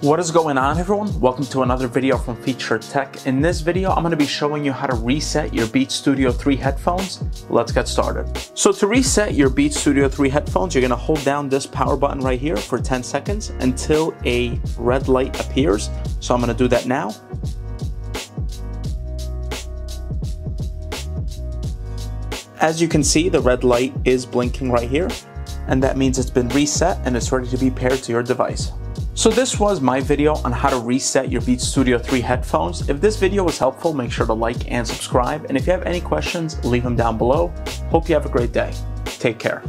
What is going on, everyone? Welcome to another video from Featured Tech. In this video, I'm going to be showing you how to reset your Beats Studio 3 headphones. Let's get started. So to reset your Beats Studio 3 headphones, you're going to hold down this power button right here for 10 seconds until a red light appears. So I'm going to do that now. As you can see, the red light is blinking right here, and that means it's been reset and it's ready to be paired to your device. So this was my video on how to reset your Beats Studio 3 headphones. If this video was helpful, make sure to like and subscribe. And if you have any questions, leave them down below. Hope you have a great day. Take care.